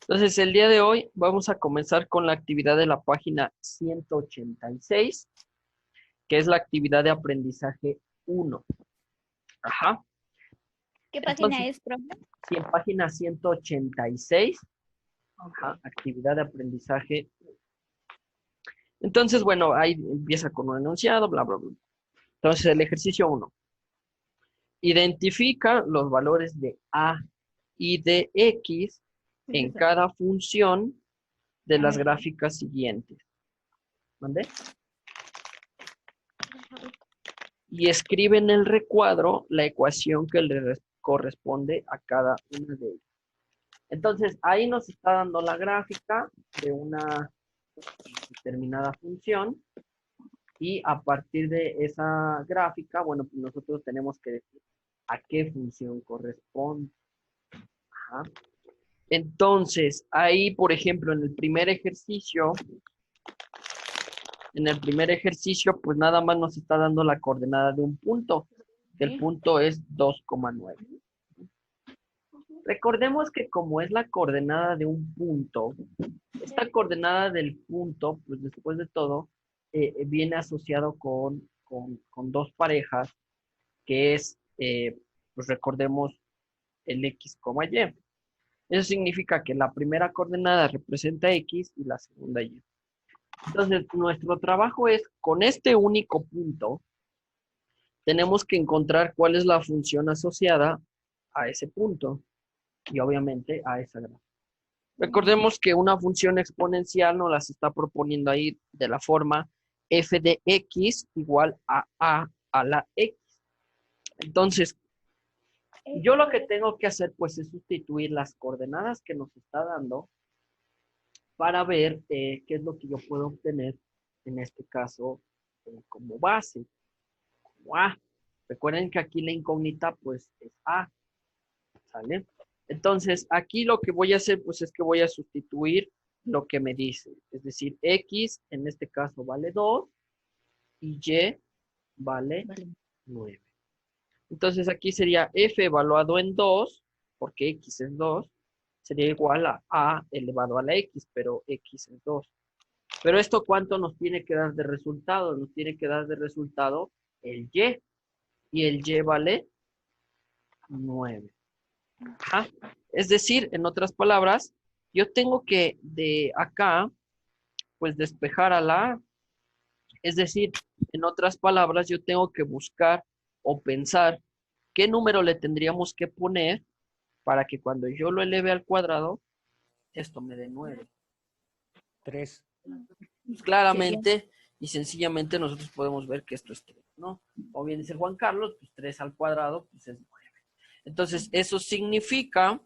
Entonces, el día de hoy vamos a comenzar con la actividad de la página 186, que es la actividad de aprendizaje 1. Ajá. ¿Qué página Entonces, es, profe? si en página 186, ajá, actividad de aprendizaje. Entonces, bueno, ahí empieza con un enunciado, bla, bla, bla. Entonces, el ejercicio 1. Identifica los valores de A y de X en cada función de las gráficas siguientes. ¿Mande? Y escribe en el recuadro la ecuación que le corresponde a cada una de ellas. Entonces, ahí nos está dando la gráfica de una determinada función y a partir de esa gráfica, bueno, pues nosotros tenemos que decir a qué función corresponde. Ajá. Entonces, ahí, por ejemplo, en el primer ejercicio, pues nada más nos está dando la coordenada de un punto, que el punto es 2,9. Recordemos que como es la coordenada de un punto, esta coordenada del punto, pues después de todo, viene asociado con dos parejas, que es, pues recordemos, el X, Y. Eso significa que la primera coordenada representa X y la segunda Y. Entonces, nuestro trabajo es, con este único punto, tenemos que encontrar cuál es la función asociada a ese punto y obviamente a esa gráfica. Recordemos que una función exponencial nos las está proponiendo ahí de la forma f de x igual a la x. Entonces, yo lo que tengo que hacer pues es sustituir las coordenadas que nos está dando para ver qué es lo que yo puedo obtener en este caso como base, como a. Recuerden que aquí la incógnita pues es a, ¿sale? Entonces, aquí lo que voy a hacer, pues es que voy a sustituir lo que me dice. Es decir, X en este caso vale 2 y Y vale 9. Entonces, aquí sería F evaluado en 2, porque X es 2, sería igual a elevado a la X, pero X es 2. Pero esto, ¿cuánto nos tiene que dar de resultado? Nos tiene que dar de resultado el Y. Y el Y vale 9. Ajá. Es decir, en otras palabras, yo tengo que de acá, pues despejar a la A. Es decir, en otras palabras, yo tengo que buscar o pensar qué número le tendríamos que poner para que cuando yo lo eleve al cuadrado, esto me dé 9. 3. Pues Sería claramente y sencillamente nosotros podemos ver que esto es 3, ¿no? O bien dice Juan Carlos, pues 3 al cuadrado, pues es 9. Entonces, eso significa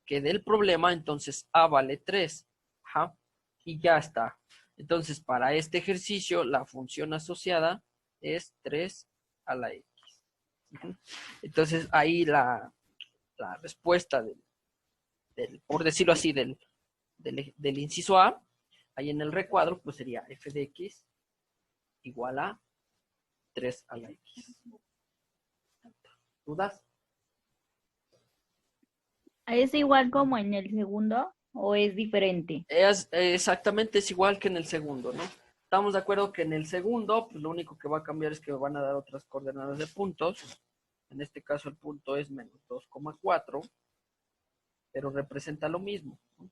que del problema, entonces A vale 3. Ajá. Y ya está. Entonces, para este ejercicio, la función asociada es 3 a la X. Entonces, ahí la respuesta por decirlo así, del inciso A, ahí en el recuadro, pues sería f de x igual a 3 a la X. ¿Dudas? ¿Es igual como en el segundo o es diferente? Exactamente, es igual que en el segundo, ¿no? Estamos de acuerdo que en el segundo, pues lo único que va a cambiar es que van a dar otras coordenadas de puntos. En este caso el punto es menos 2,4, pero representa lo mismo, ¿no?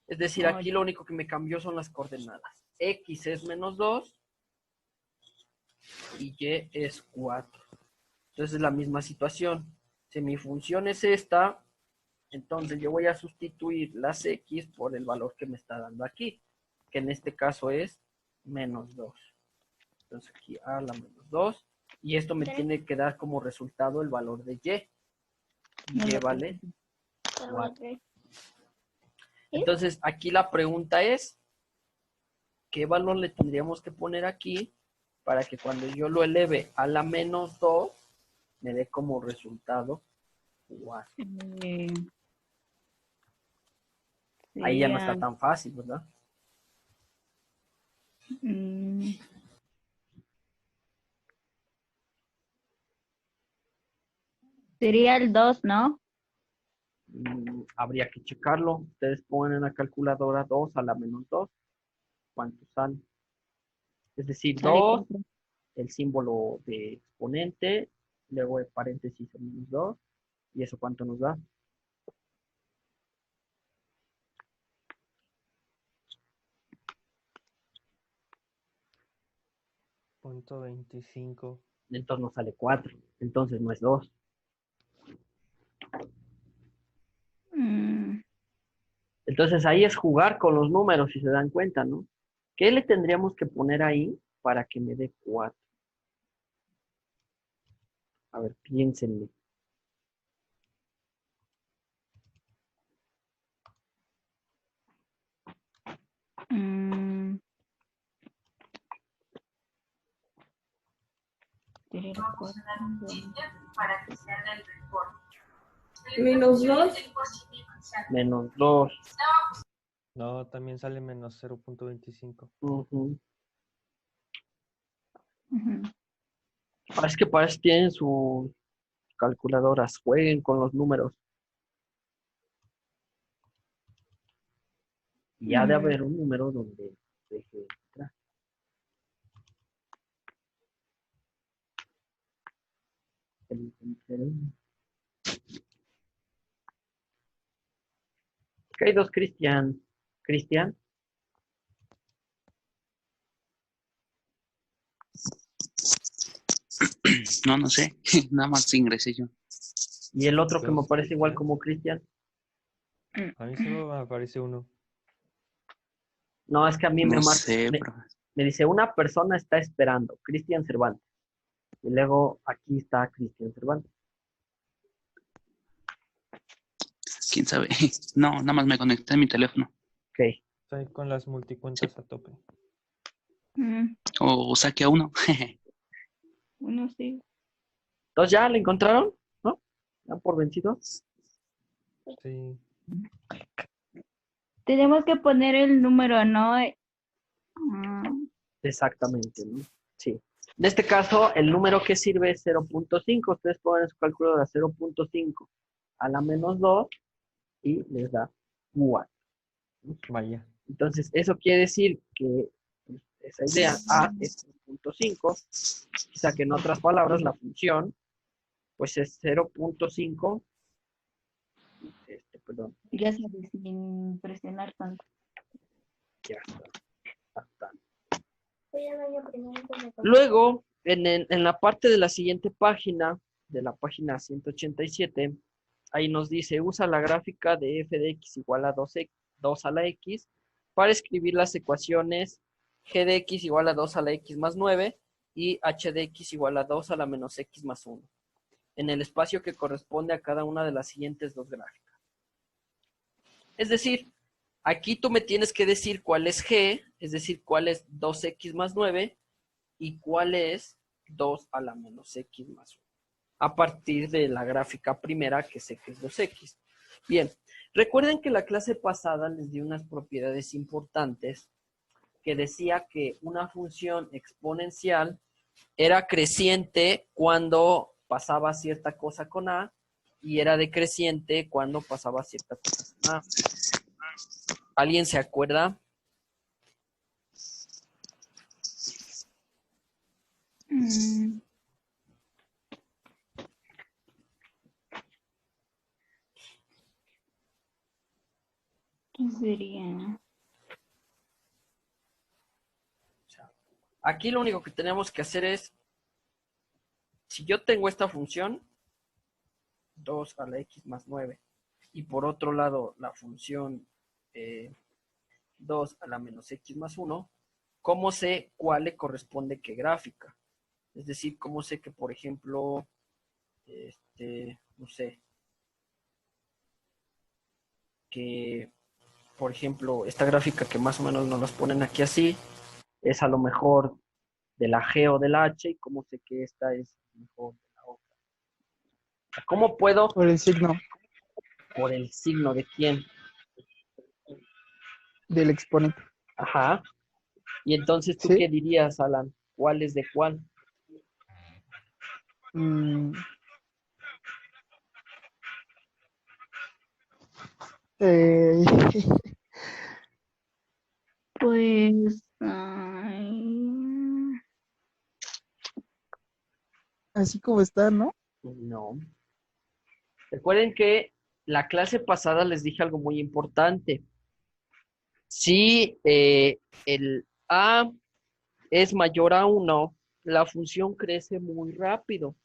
Es decir, Oh, aquí lo único que me cambió son las coordenadas. X es menos 2 y Y es 4. Entonces es la misma situación. Si mi función es esta, entonces yo voy a sustituir las X por el valor que me está dando aquí, que en este caso es menos 2. Entonces aquí a la menos 2. Y esto me tiene que dar como resultado el valor de Y. no Y lo vale tengo. 4. ¿Eh? Entonces aquí la pregunta es, ¿qué valor le tendríamos que poner aquí para que cuando yo lo eleve a la menos 2 me dé como resultado 4? Eh, Ahí ya no sería, está tan fácil, ¿verdad? mm, sería el 2, ¿no? Habría que checarlo. Ustedes ponen en la calculadora 2 a la menos 2. ¿Cuánto sale? Es decir, Sale 2, 4. el símbolo de exponente, luego de paréntesis el menos 2. ¿Y eso cuánto nos da? Punto 25. Entonces nos sale 4. Entonces no es 2. Entonces ahí es jugar con los números, si se dan cuenta, ¿no? ¿Qué le tendríamos que poner ahí para que me dé 4? A ver, piénsenle. Menos 2. Menos 2. No, también sale menos 0.25. Es que para eso tienen sus calculadoras. Jueguen con los números. Y ha de haber un número donde deje entrar. ¿Qué hay dos, Cristian? ¿Cristian? No sé. Nada más ingresé yo. Y el otro que me Dos, parece igual Cristian. como Cristian. A mí solo me aparece uno. No, es que a mí me No marca. sé, Me, pero me dice, una persona está esperando. Cristian Cervantes. Y luego aquí está Cristian Cervantes. quién sabe. No, nada más me conecté a mi teléfono. Ok. Estoy con las multicuentas a tope. O saque a uno. Uno sí. Entonces ya le encontraron, ¿no? ¿Dan por vencidos? Sí. Tenemos que poner el número, ¿no? Exactamente, ¿no? Sí. En este caso, el número que sirve es 0.5. Ustedes ponen en su calculadora 0.5 a la menos 2 y les da 4. Vaya. Entonces, eso quiere decir que pues, esa idea A es 0.5. O sea que en otras palabras, la función pues es 0.5. Perdón, Ya sabes, sin presionar tanto. ya está. Luego, en la parte de la siguiente página, de la página 187, ahí nos dice, usa la gráfica de f de x igual a 2 a la x para escribir las ecuaciones g de x igual a 2 a la x más 9 y h de x igual a 2 a la menos x más 1, en el espacio que corresponde a cada una de las siguientes dos gráficas. Es decir, aquí tú me tienes que decir cuál es g, es decir, cuál es 2x más 9 y cuál es 2 a la menos x más 1, a partir de la gráfica primera que sé que es 2x. Bien, recuerden que la clase pasada les di unas propiedades importantes que decía que una función exponencial era creciente cuando pasaba cierta cosa con a y era decreciente cuando pasaba cierta cosa con a. ¿Alguien se acuerda? ¿Qué sería? Aquí lo único que tenemos que hacer es, si yo tengo esta función, 2 a la x más 9, y por otro lado la función 2 a la menos x más 1, ¿cómo sé cuál le corresponde qué gráfica? Es decir, ¿cómo sé que, por ejemplo, no sé, que, por ejemplo, esta gráfica que más o menos nos las ponen aquí así, es a lo mejor de la G o de la H, y cómo sé que esta es mejor de la otra? ¿Cómo puedo? Por el signo Por el signo de quién. del exponente. Ajá. Y entonces, ¿tú ¿Sí? qué dirías, Alan? ¿Cuál es de cuál? Mm, Eh, Pues, así como está, ¿no? No. Recuerden que la clase pasada les dije algo muy importante. Si el A es mayor a 1, la función crece muy rápido.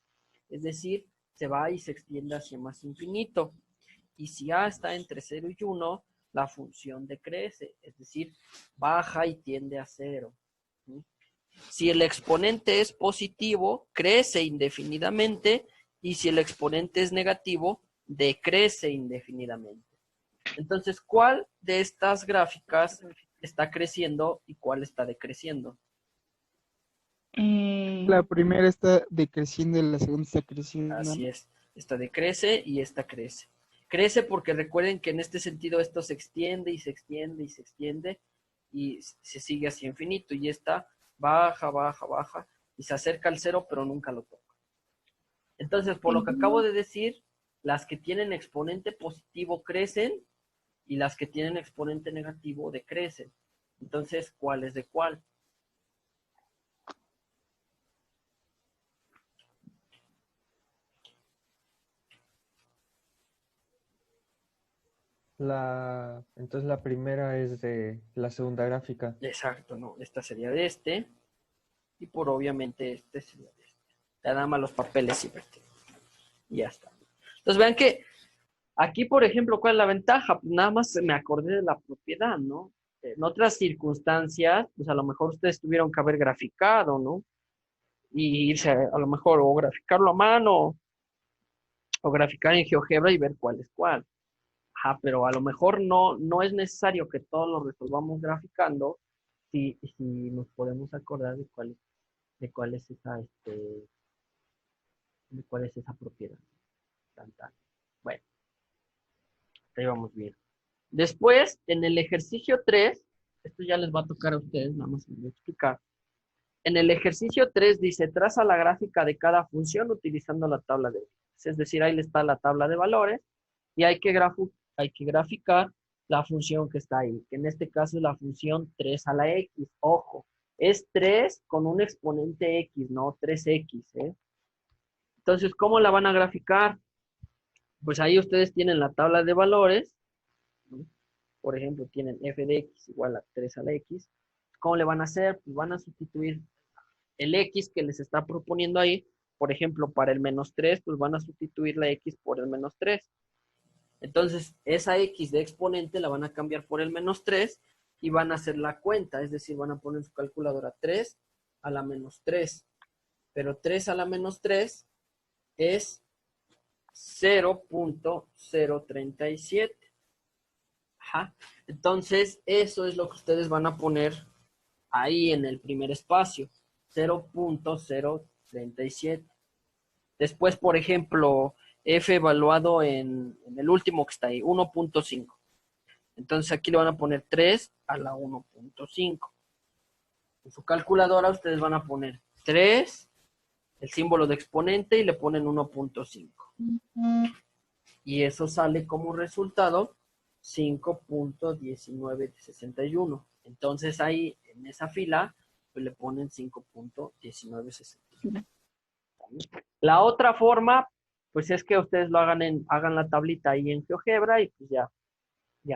Es decir, se va y se extiende hacia más infinito. Y si A está entre 0 y 1, la función decrece, es decir, baja y tiende a 0. ¿Sí? Si el exponente es positivo, crece indefinidamente, y si el exponente es negativo, decrece indefinidamente. Entonces, ¿cuál de estas gráficas está creciendo y cuál está decreciendo? La primera está decreciendo y la segunda está creciendo, Así ¿no? es, esta decrece y esta crece. Crece porque recuerden que en este sentido esto se extiende y se extiende y se extiende y se sigue hacia infinito, y esta baja, baja, baja y se acerca al cero pero nunca lo toca. Entonces, por lo que acabo de decir, las que tienen exponente positivo crecen y las que tienen exponente negativo decrecen. Entonces, ¿cuál es de cuál? Entonces la primera es de la segunda gráfica. Exacto, no, esta sería de este y por obviamente este sería de este. Ya nada más los papeles y ya está. Entonces vean que aquí, por ejemplo, ¿cuál es la ventaja? Pues nada más me acordé de la propiedad, ¿no? En otras circunstancias, pues a lo mejor ustedes tuvieron que haber graficado, ¿no? Y irse a lo mejor o graficarlo a mano o graficar en GeoGebra y ver cuál es cuál. Ajá, pero a lo mejor no es necesario que todos lo resolvamos graficando si nos podemos acordar de cuál es esa, de cuál es esa propiedad. Tan, tan. Bueno, ahí vamos bien. Después, en el ejercicio 3, esto ya les va a tocar a ustedes, nada más les voy a explicar. En el ejercicio 3 dice, traza la gráfica de cada función utilizando la tabla de valores. Es decir, ahí está la tabla de valores y hay que graficar la función que está ahí, que en este caso es la función 3 a la x. Ojo, es 3 con un exponente x, no 3x. Entonces, ¿cómo la van a graficar? Pues ahí ustedes tienen la tabla de valores, ¿no? Por ejemplo, tienen f de x igual a 3 a la x. ¿Cómo le van a hacer? Pues van a sustituir el x que les está proponiendo ahí. Por ejemplo, para el menos 3, pues van a sustituir la x por el menos 3. Entonces, esa x de exponente la van a cambiar por el menos 3 y van a hacer la cuenta, es decir, van a poner en su calculadora 3 a la menos 3. Pero 3 a la menos 3 es 0.037. Ajá. Entonces, eso es lo que ustedes van a poner ahí en el primer espacio, 0.037. Después, por ejemplo, f evaluado en el último que está ahí, 1.5. Entonces aquí le van a poner 3 a la 1.5. En su calculadora ustedes van a poner 3, el símbolo de exponente, y le ponen 1.5. Y eso sale como resultado 5.1961. Entonces ahí, en esa fila, pues le ponen 5.1961. La otra forma, pues es que ustedes lo hagan la tablita ahí en GeoGebra y pues ya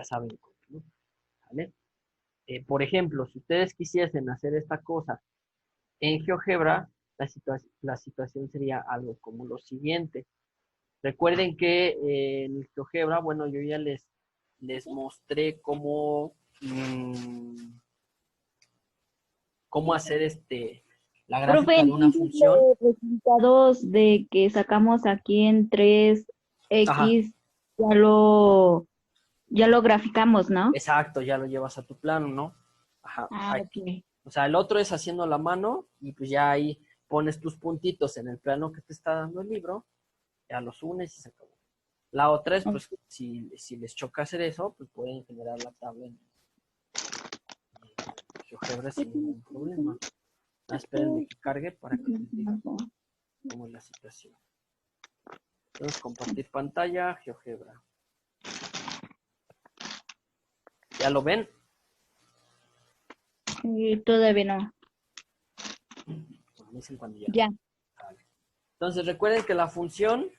saben cómo, ¿no? ¿Vale? Por ejemplo, si ustedes quisiesen hacer esta cosa en GeoGebra, la situación sería algo como lo siguiente. Recuerden que en el GeoGebra, bueno, yo ya les mostré cómo hacer la profe, gráfica de una entonces función. los resultados de que sacamos aquí en Ajá, 3x ya lo graficamos, ¿no? exacto, ya lo llevas a tu plano, ¿no? Ajá, Ah, ok. o sea, el otro es haciendo la mano y pues ya ahí pones tus puntitos en el plano que te está dando el libro, ya los unes y se acabó. La otra es, pues, si les choca hacer eso, pues pueden generar la tabla en GeoGebra sin ningún problema. Espérenme que cargue para que les diga cómo es la situación. Entonces, compartir pantalla, GeoGebra. ¿Ya lo ven? Y todavía no. Me dicen cuando ya. Ya. Vale. Entonces recuerden que la función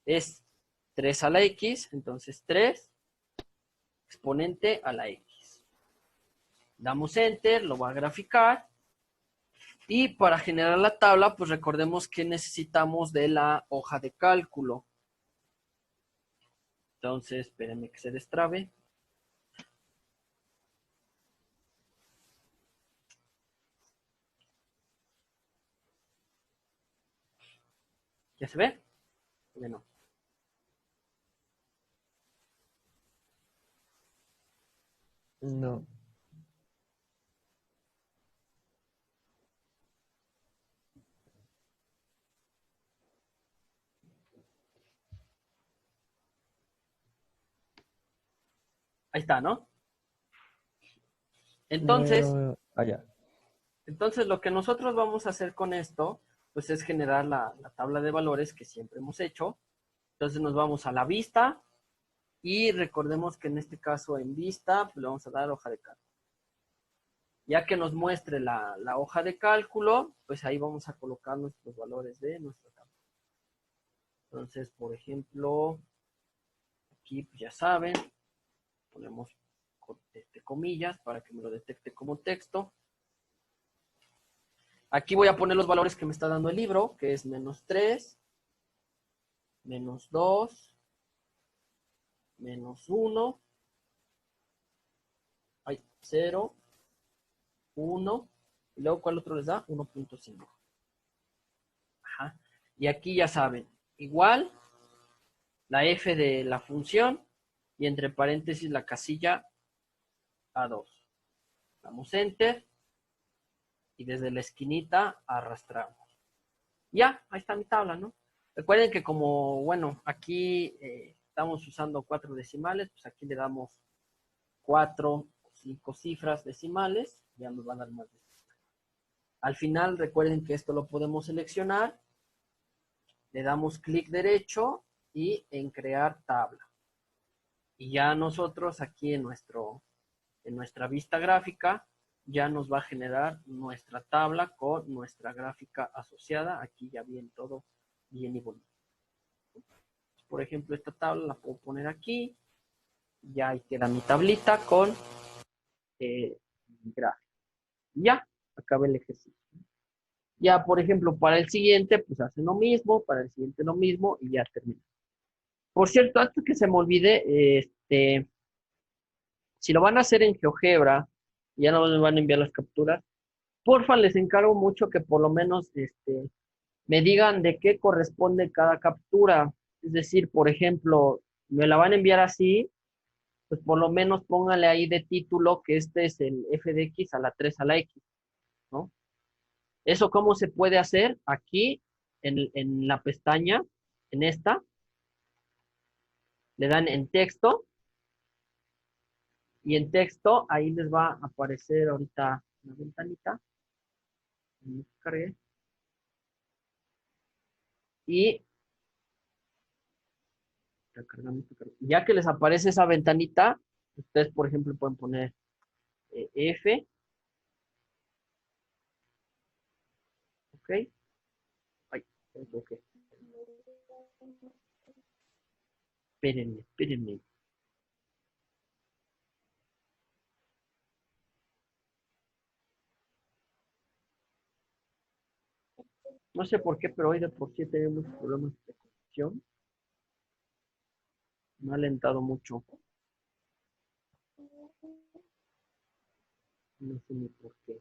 es 3 a la x, entonces 3 exponente a la x. Damos enter, lo va a graficar. Y para generar la tabla, pues recordemos que necesitamos de la hoja de cálculo. Entonces, espérenme que se destrabe. ¿Ya se ve? Bueno. No. Ahí está, ¿no? Entonces, Allá. entonces lo que nosotros vamos a hacer con esto, pues es generar la tabla de valores que siempre hemos hecho. Entonces nos vamos a la vista y recordemos que en este caso en vista, pues le vamos a dar hoja de cálculo. Ya que nos muestre la hoja de cálculo, pues ahí vamos a colocar nuestros valores de nuestra tabla. Entonces, por ejemplo, aquí pues ya saben, ponemos comillas para que me lo detecte como texto. Aquí voy a poner los valores que me está dando el libro, que es -3, -2, -1, 0, 1, y luego ¿cuál otro les da? 1.5. Ajá. Y aquí ya saben, igual la f de la función y entre paréntesis la casilla A2. Damos enter y desde la esquinita arrastramos. Ya, ahí está mi tabla, ¿no? Recuerden que como, bueno, aquí estamos usando 4 decimales, pues aquí le damos 4 o 5 cifras decimales, ya nos va a dar más de 5. Al final, recuerden que esto lo podemos seleccionar, le damos clic derecho y en crear tabla. Y ya nosotros aquí en nuestra vista gráfica, ya nos va a generar nuestra tabla con nuestra gráfica asociada. Aquí ya viene todo bien y bonito. Por ejemplo, esta tabla la puedo poner aquí. Ya ahí queda mi tablita con mi gráfica. Ya, acabé el ejercicio. Ya, por ejemplo, para el siguiente, pues hacen lo mismo, para el siguiente lo mismo y ya termina. Por cierto, antes que se me olvide, si lo van a hacer en GeoGebra, ya no me van a enviar las capturas, porfa, les encargo mucho que por lo menos me digan de qué corresponde cada captura. Es decir, por ejemplo, me la van a enviar así, pues por lo menos póngale ahí de título que este es el f de x a la 3 a la x, ¿no? ¿Eso cómo se puede hacer? Aquí, en la pestaña, en esta, le dan en texto, y en texto ahí les va a aparecer ahorita una ventanita. Y ya que les aparece esa ventanita, ustedes, por ejemplo, pueden poner F, ¿ok? Ay, ok. Espérenme. No sé por qué, pero hoy de por sí tenemos problemas de conexión. Me ha alentado mucho. No sé ni por qué.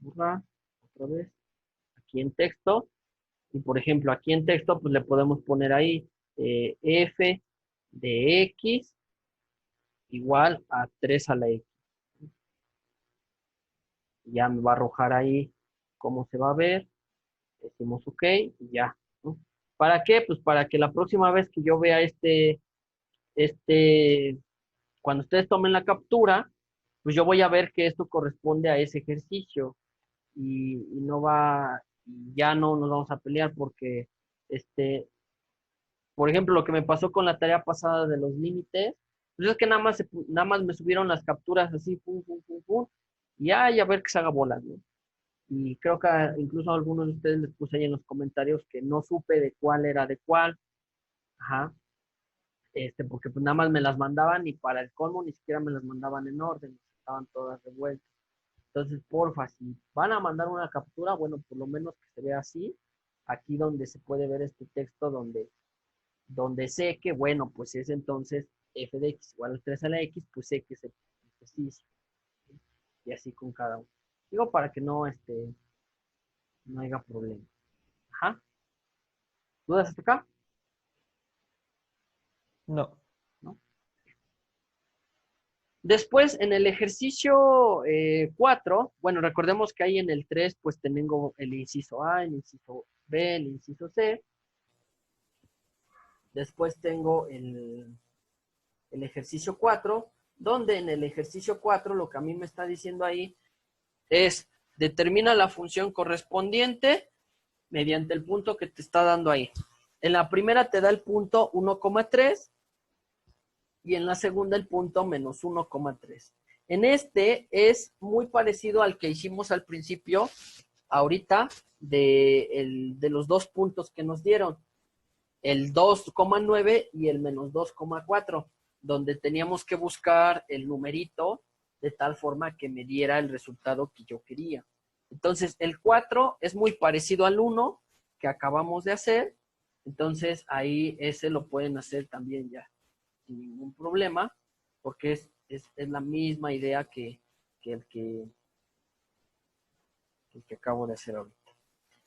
Borrar otra vez. Aquí en texto. Y por ejemplo, aquí en texto, pues le podemos poner ahí f de x igual a 3 a la x. Ya me va a arrojar ahí cómo se va a ver. Decimos OK y ya, ¿no? ¿Para qué? Pues para que la próxima vez que yo vea cuando ustedes tomen la captura, pues yo voy a ver que esto corresponde a ese ejercicio. y no va, y ya no nos vamos a pelear porque, por ejemplo, lo que me pasó con la tarea pasada de los límites, pues es que nada más me subieron las capturas así, pum, pum, pum, pum, y ay, a ver que se haga bolas, ¿no? Y creo que incluso a algunos de ustedes les puse ahí en los comentarios que no supe de cuál era de cuál, ajá, porque pues nada más me las mandaban y para el colmo ni siquiera me las mandaban en orden, estaban todas revueltas. Entonces, porfa, si van a mandar una captura, bueno, por lo menos que se vea así, aquí donde se puede ver este texto donde sé que, bueno, pues es entonces f de x igual a 3 a la x, pues sé que se precisa. Y así con cada uno. Digo, para que no haya problema. Ajá. ¿Dudas hasta acá? No. ¿No? Después, en el ejercicio 4, bueno, recordemos que ahí en el 3, pues tengo el inciso A, el inciso B, el inciso C. Después tengo el ejercicio 4, donde en el ejercicio 4 lo que a mí me está diciendo ahí es determina la función correspondiente mediante el punto que te está dando ahí. En la primera te da el punto 1,3 y en la segunda el punto menos 1,3. En este es muy parecido al que hicimos al principio, ahorita, de los dos puntos que nos dieron, el 2,9 y el menos 2,4, donde teníamos que buscar el numerito de tal forma que me diera el resultado que yo quería. Entonces, el 4 es muy parecido al 1 que acabamos de hacer. Entonces, ahí ese lo pueden hacer también ya sin ningún problema, porque es la misma idea que el que acabo de hacer ahorita.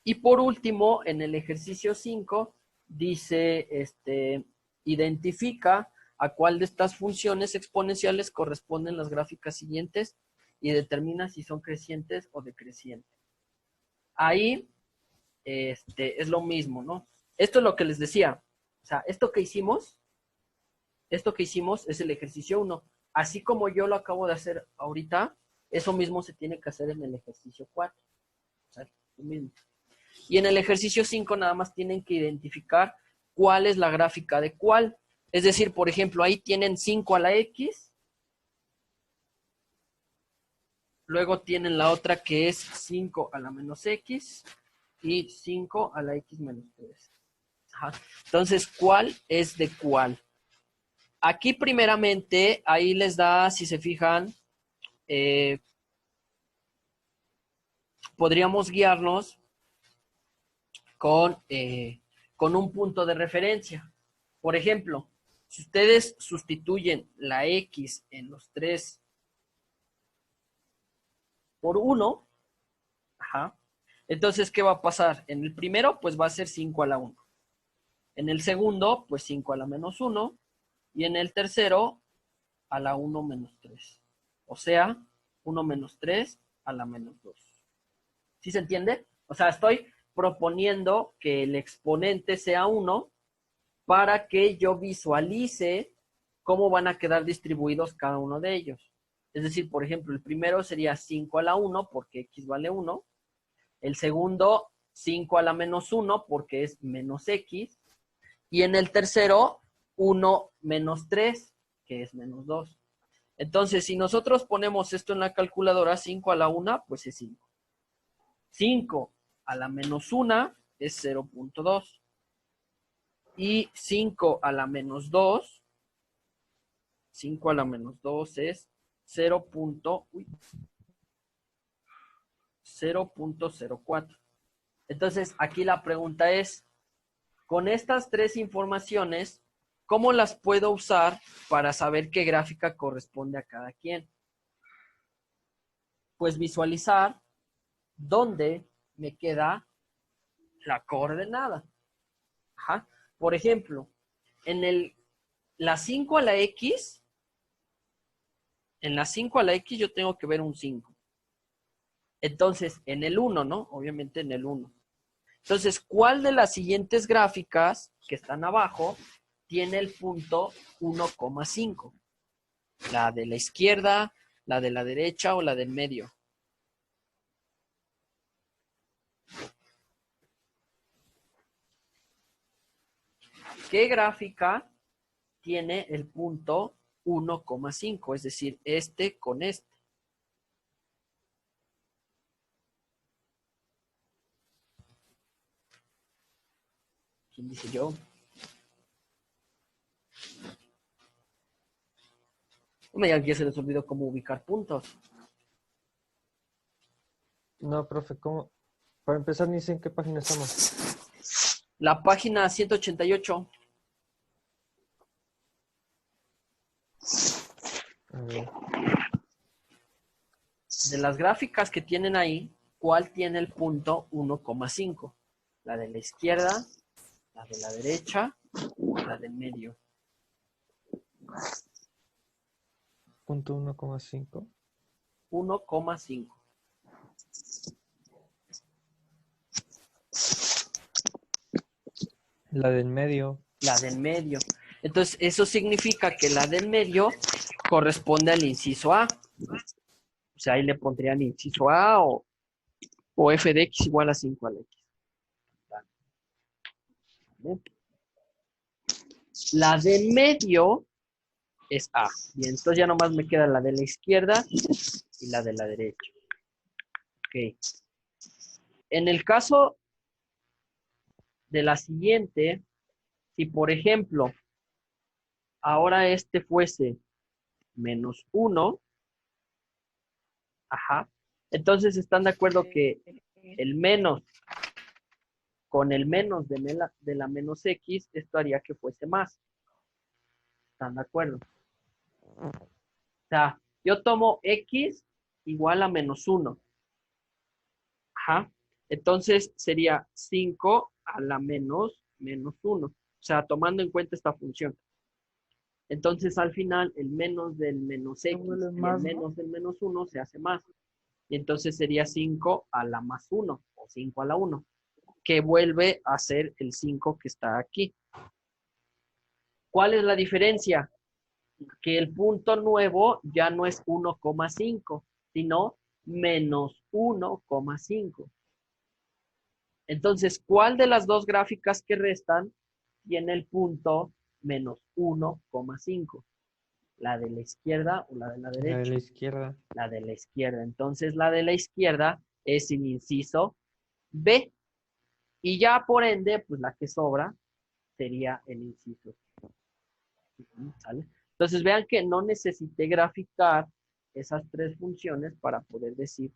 Y por último, en el ejercicio 5, dice, identifica a cuál de estas funciones exponenciales corresponden las gráficas siguientes y determina si son crecientes o decrecientes. Ahí, es lo mismo, ¿no? Esto es lo que les decía. O sea, esto que hicimos es el ejercicio 1. Así como yo lo acabo de hacer ahorita, eso mismo se tiene que hacer en el ejercicio 4. O sea, lo mismo. Y en el ejercicio 5 nada más tienen que identificar cuál es la gráfica de cuál. Es decir, por ejemplo, ahí tienen 5 a la x. Luego tienen la otra que es 5 a la menos x. Y 5 a la x menos 3. Ajá. Entonces, ¿cuál es de cuál? Aquí primeramente, ahí les da, si se fijan, podríamos guiarnos con un punto de referencia. Por ejemplo, si ustedes sustituyen la x en los 3 por 1, ajá, entonces, ¿qué va a pasar? En el primero, pues va a ser 5 a la 1. En el segundo, pues 5 a la menos 1. Y en el tercero, a la 1 menos 3. O sea, 1 menos 3 a la menos 2. ¿Sí se entiende? O sea, estoy proponiendo que el exponente sea 1 para que yo visualice cómo van a quedar distribuidos cada uno de ellos. Es decir, por ejemplo, el primero sería 5 a la 1 porque x vale 1. El segundo, 5 a la menos 1 porque es menos x. Y en el tercero, 1 menos 3, que es menos 2. Entonces, si nosotros ponemos esto en la calculadora, 5 a la 1, pues es 5. 5 a la menos 1 es 0.2. Y 5 a la menos 2, 5 a la menos 2 es 0.04. Entonces, aquí la pregunta es, con estas tres informaciones, ¿cómo las puedo usar para saber qué gráfica corresponde a cada quien? Pues visualizar dónde me queda la coordenada. Ajá. Por ejemplo, en la 5 a la x, en la 5 a la x yo tengo que ver un 5. Entonces, en el 1, ¿no? Obviamente en el 1. Entonces, ¿cuál de las siguientes gráficas que están abajo tiene el punto 1,5? ¿La de la izquierda, la de la derecha o la del medio? ¿qué gráfica tiene el punto 1,5? Es decir, este con este. ¿Quién dice yo? No me digan que ya se les olvidó cómo ubicar puntos. No, profe, ¿cómo? Para empezar, ni sé en qué página estamos. La página 188. A ver, De las gráficas que tienen ahí, ¿cuál tiene el punto 1,5? ¿La de la izquierda, la de la derecha o la del medio? punto 1,5. 1,5. La del medio. La del medio. Entonces, eso significa que la del medio corresponde al inciso A. O sea, ahí le pondrían inciso A o f de x igual a 5 al x. ¿Vale? La del medio es A. Bien, entonces ya nomás me queda la de la izquierda y la de la derecha. Ok. En el caso de la siguiente, si por ejemplo, ahora este fuese menos 1, ajá, entonces están de acuerdo que el menos con el menos de la menos x, esto haría que fuese más. ¿Están de acuerdo? O sea, yo tomo x igual a menos 1. Ajá. Entonces sería 5 a la menos 1. O sea, tomando en cuenta esta función. Entonces al final el menos del menos x vuelve y el más, ¿no? menos del menos 1 se hace más. Y entonces sería 5 a la más 1 o 5 a la 1, que vuelve a ser el 5 que está aquí. ¿Cuál es la diferencia? Que el punto nuevo ya no es 1,5, sino menos 1,5. Entonces, ¿cuál de las dos gráficas que restan tiene el punto menos 1,5? ¿La de la izquierda o la de la La de derecha? la izquierda. La de la izquierda. Entonces, la de la izquierda es el inciso B. Y ya por ende, pues la que sobra sería el inciso. ¿Sale? Entonces, vean que no necesité graficar esas tres funciones para poder decir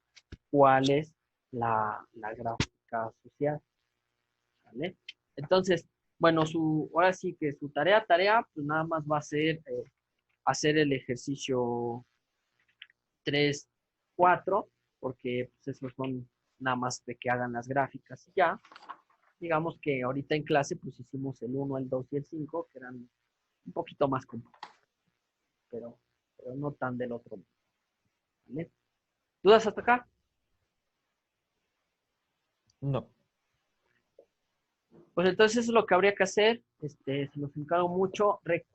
cuál es la gráfica asociada. ¿Vale? Entonces, bueno, ahora sí que su tarea, pues nada más va a ser hacer el ejercicio 3, 4, porque pues, esos son nada más de que hagan las gráficas y ya. Digamos que ahorita en clase pues hicimos el 1, el 2 y el 5, que eran un poquito más complejos, pero no tan del otro mundo. ¿Vale? ¿Dudas hasta acá? No. Pues entonces eso es lo que habría que hacer. Se los encargo mucho.